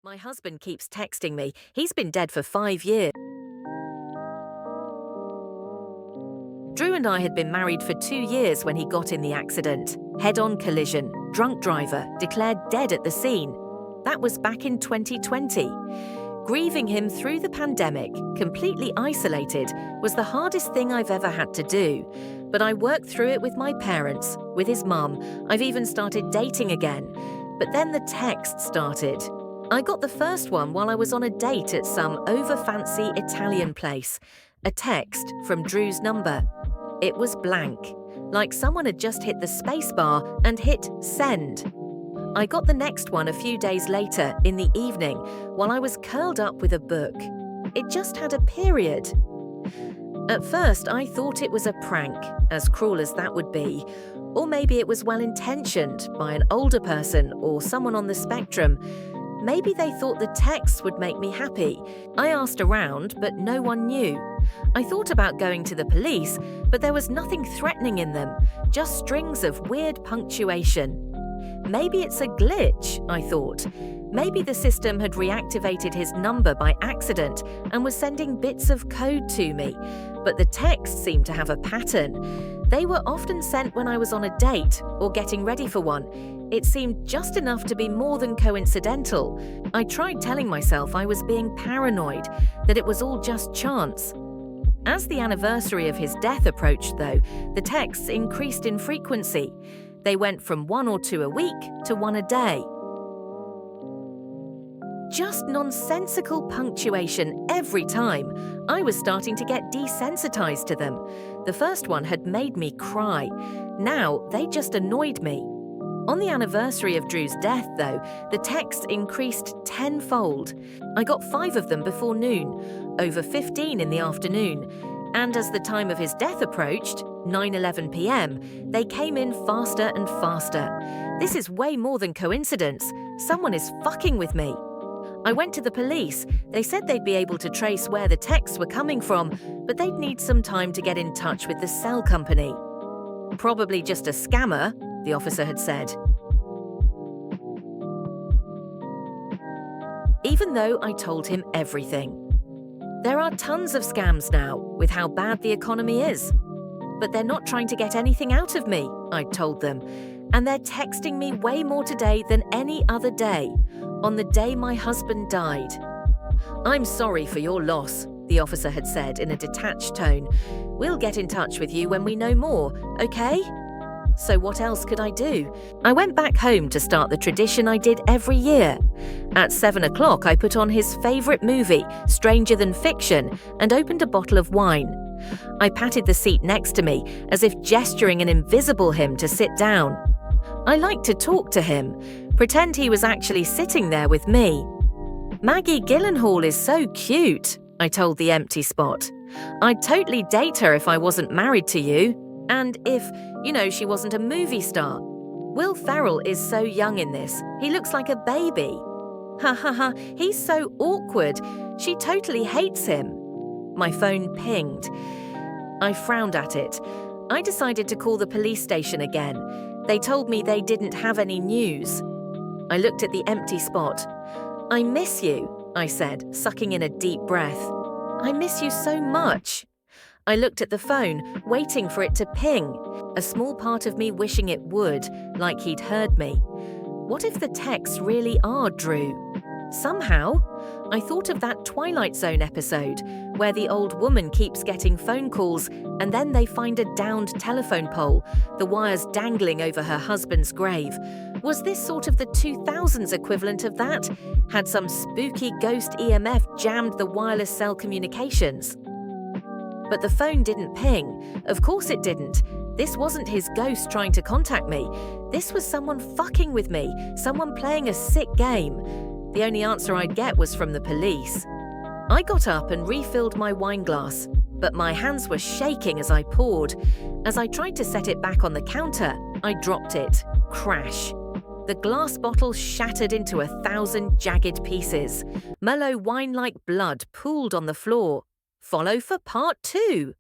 My husband keeps texting me. He's been dead for 5 years. Drew and I had been married for 2 years when he got in the accident. Head-on collision, drunk driver, declared dead at the scene. That was back in 2020. Grieving him through the pandemic, completely isolated, was the hardest thing I've ever had to do. But I worked through it with my parents, with his mum. I've even started dating again. But then the texts started. I got the first one while I was on a date at some over-fancy Italian place. A text from Drew's number. It was blank, like someone had just hit the spacebar and hit send. I got the next one a few days later, in the evening, while I was curled up with a book. It just had a period. At first, I thought it was a prank, as cruel as that would be. Or maybe it was well-intentioned by an older person or someone on the spectrum. Maybe they thought the texts would make me happy. I asked around, but no one knew. I thought about going to the police, but there was nothing threatening in them, just strings of weird punctuation. Maybe it's a glitch, I thought. Maybe the system had reactivated his number by accident and was sending bits of code to me. But the texts seemed to have a pattern. They were often sent when I was on a date or getting ready for one. It seemed just enough to be more than coincidental. I tried telling myself I was being paranoid, that it was all just chance. As the anniversary of his death approached, though, the texts increased in frequency. They went from 1 or 2 a week to 1 a day. Just nonsensical punctuation every time. I was starting to get desensitized to them. The first one had made me cry. Now they just annoyed me. On the anniversary of Drew's death, though, the texts increased tenfold. I got 5 of them before noon, over 15 in the afternoon. And as the time of his death approached, 9:11 p.m., they came in faster and faster. This is way more than coincidence. Someone is fucking with me. I went to the police. They said they'd be able to trace where the texts were coming from, but they'd need some time to get in touch with the cell company. Probably just a scammer, the officer had said. Even though I told him everything. There are tons of scams now, with how bad the economy is. But they're not trying to get anything out of me, I told them. And they're texting me way more today than any other day, on the day my husband died. I'm sorry for your loss, the officer had said in a detached tone. We'll get in touch with you when we know more, okay? So what else could I do? I went back home to start the tradition I did every year. At 7 o'clock, I put on his favourite movie, Stranger Than Fiction, and opened a bottle of wine. I patted the seat next to me, as if gesturing an invisible him to sit down. I liked to talk to him, pretend he was actually sitting there with me. Maggie Gyllenhaal is so cute, I told the empty spot. I'd totally date her if I wasn't married to you. And if, she wasn't a movie star. Will Ferrell is so young in this. He looks like a baby. Ha ha ha, he's so awkward. She totally hates him. My phone pinged. I frowned at it. I decided to call the police station again. They told me they didn't have any news. I looked at the empty spot. I miss you, I said, sucking in a deep breath. I miss you so much. I looked at the phone, waiting for it to ping, a small part of me wishing it would, like he'd heard me. What if the texts really are Drew? Somehow, I thought of that Twilight Zone episode, where the old woman keeps getting phone calls and then they find a downed telephone pole, the wires dangling over her husband's grave. Was this sort of the 2000s equivalent of that? Had some spooky ghost EMF jammed the wireless cell communications? But the phone didn't ping. Of course it didn't. This wasn't his ghost trying to contact me. This was someone fucking with me, someone playing a sick game. The only answer I'd get was from the police. I got up and refilled my wine glass, but my hands were shaking as I poured. As I tried to set it back on the counter, I dropped it. Crash. The glass bottle shattered into 1,000 jagged pieces. Mellow wine-like blood pooled on the floor. Follow for part 2.